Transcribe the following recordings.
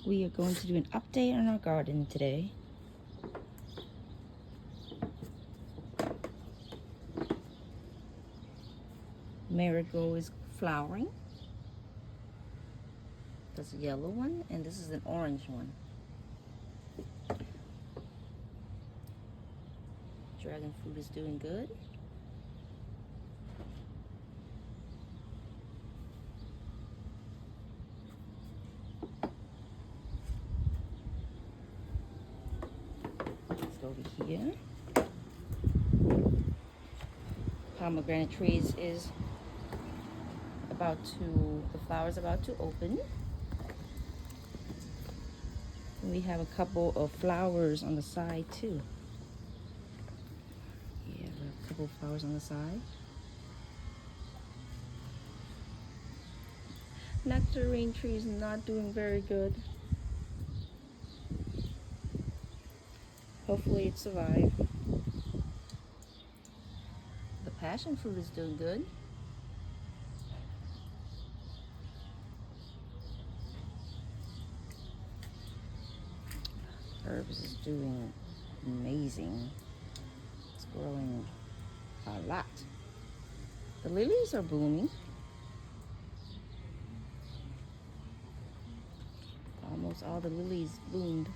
We are going to do an update on our garden today. Marigold is flowering. That's a yellow one, and this is an orange one. Dragon fruit is doing good. Let's go over here. Pomegranate trees is the flower's about to open. And we have a couple of flowers on the side too. Yeah, we have a couple of flowers on the side. Nectarine tree is not doing very good. Hopefully it survived. The passion fruit is doing good. Herbs is doing amazing. It's growing a lot. The lilies are blooming. Almost all the lilies bloomed.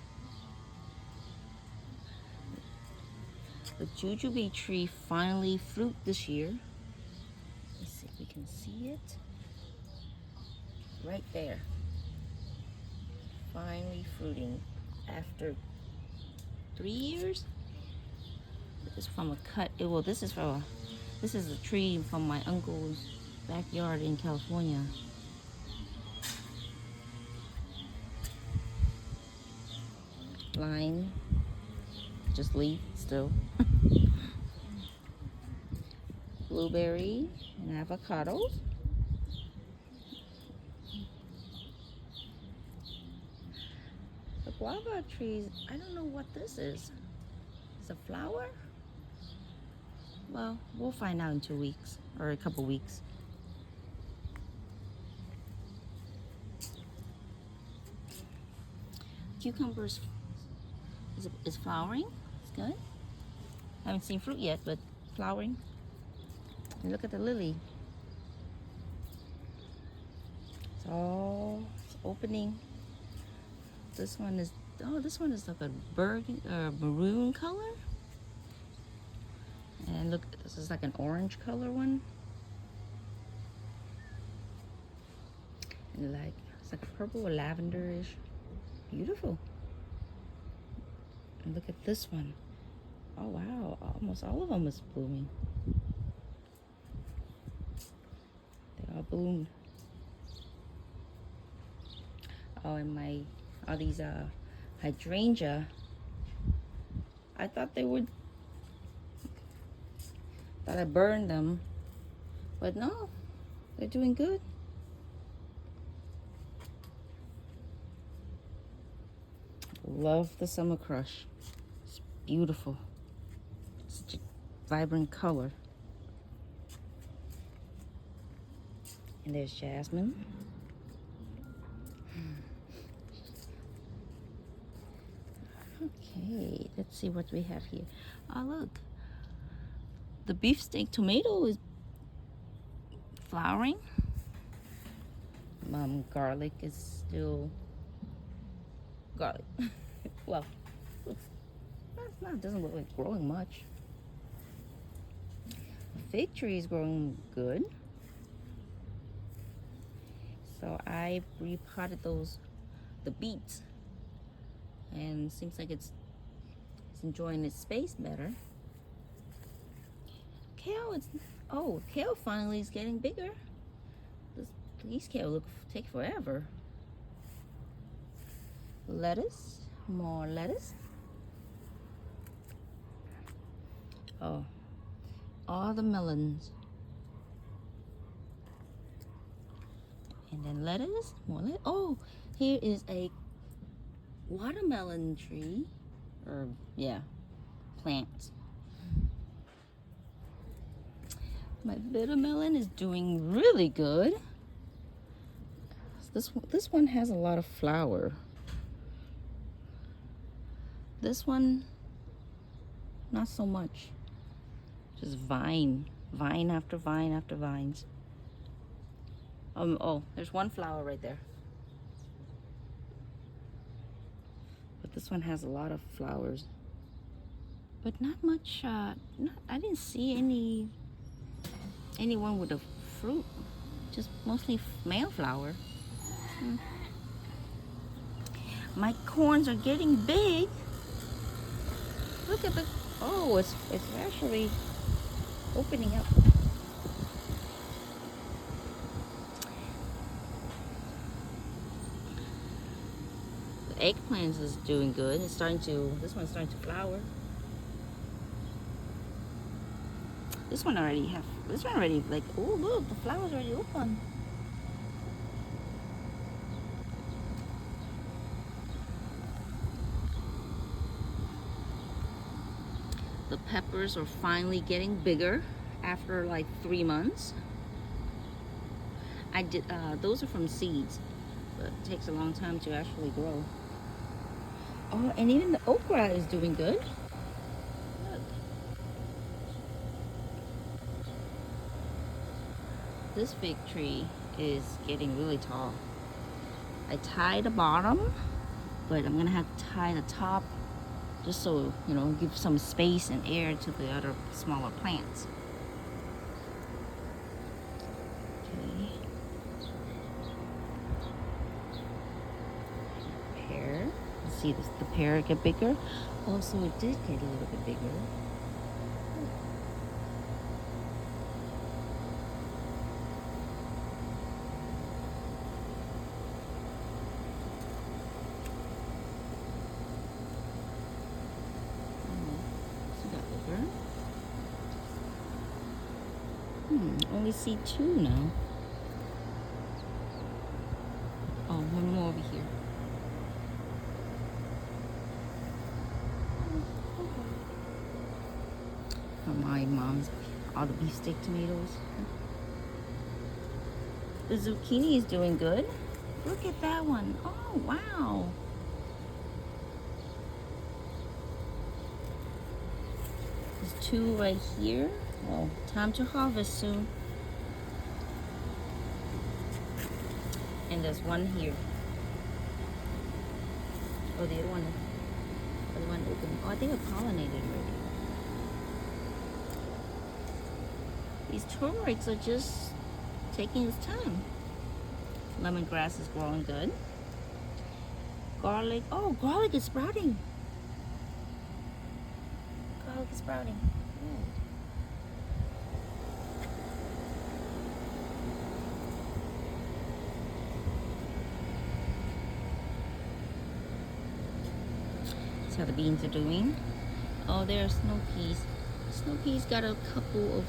The jujube tree finally fruit this year. Let's see if we can see it. Right there. Finally fruiting after 3 years. This is from a cut. This is a tree from my uncle's backyard in California. Lime, just leaf still. Blueberry and avocados. The guava trees, I don't know what this is. It's a flower? Well, we'll find out in 2 weeks or a couple weeks. Cucumbers is flowering. It's good. Haven't seen fruit yet, but flowering. And look at the lily. It's opening. This one is like a maroon color. And look, this is like an orange color one. And it's like purple or lavenderish. Beautiful. And look at this one. Oh wow, almost all of them is blooming. They all bloomed. Oh, and all these hydrangea. I thought I burned them, but no, they're doing good. Love the Summer Crush. It's beautiful. Such a vibrant color. And there's jasmine. Okay, let's see what we have here. Oh, look. The beefsteak tomato is flowering. Garlic is still garlic. Well, it doesn't look like growing much. The fig tree is growing good. So I repotted the beets, and seems like it's enjoying its space better. Kale finally is getting bigger. These kale take forever. Lettuce, more lettuce. Oh, all the melons. And then lettuce, more lettuce. Oh, here is a watermelon tree, plant. My bitter melon is doing really good. This one has a lot of flower. This one, not so much. Just vine after vine after vines. Oh, there's one flower right there. But this one has a lot of flowers. But not much, I didn't see anyone with a fruit. Just mostly male flower. My corns are getting big. Look at the, oh, it's actually opening up. The eggplants is doing good. It's starting to, this one's starting to flower. This one already like, oh look, the flowers already open. The peppers are finally getting bigger after like 3 months. I did, those are from seeds, but it takes a long time to actually grow. Oh, and even the okra is doing good. Look. This fig tree is getting really tall. I tied the bottom, but I'm gonna have to tie the top just so, you know, give some space and air to the other smaller plants. Okay. Pear. Let's see this, the pear get bigger. Oh, so it did get a little bit bigger. Only see 2 now. Oh, one more over here. From my mom's, all the beefsteak tomatoes. The zucchini is doing good. Look at that one. Oh, wow. There's 2 right here. Well, time to harvest soon. And there's 1 here. Oh, the other one open. Oh, I think it pollinated already. These turmerics are just taking its time. Lemongrass is growing good. Garlic. Oh, garlic is sprouting. Garlic is sprouting. Yeah. How the beans are doing. Oh, there are snow peas. Snow peas got a couple of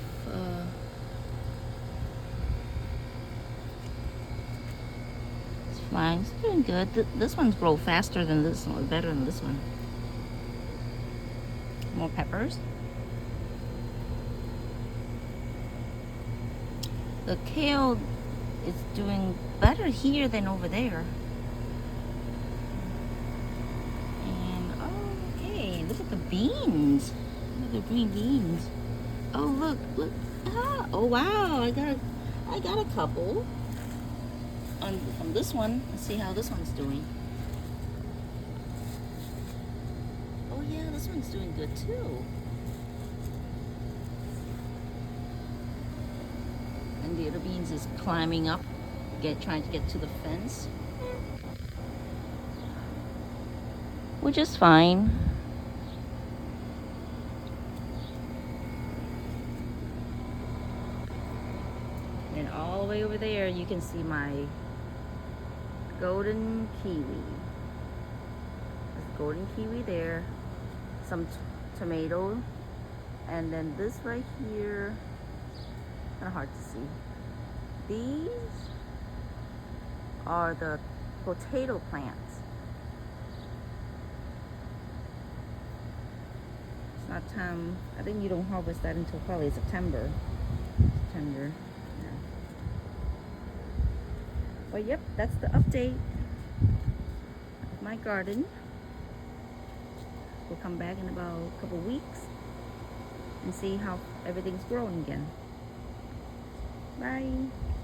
it's flying. It's doing good. This one's grow faster than this one, better than this one. More peppers. The kale is doing better here than over there. Look at the beans. Look at the green beans. Oh, look. Ah, oh, wow. I got a couple from this one. Let's see how this one's doing. Oh, yeah, this one's doing good, too. And the other beans is climbing up, trying to get to the fence. Which is fine. And all the way over there, you can see my golden kiwi. There's golden kiwi there. Some tomato. And then this right here, kind of hard to see. These are the potato plants. It's not time. I think you don't harvest that until probably September. But yep, that's the update of my garden. come back in about a couple weeks and see how everything's growing again. Bye.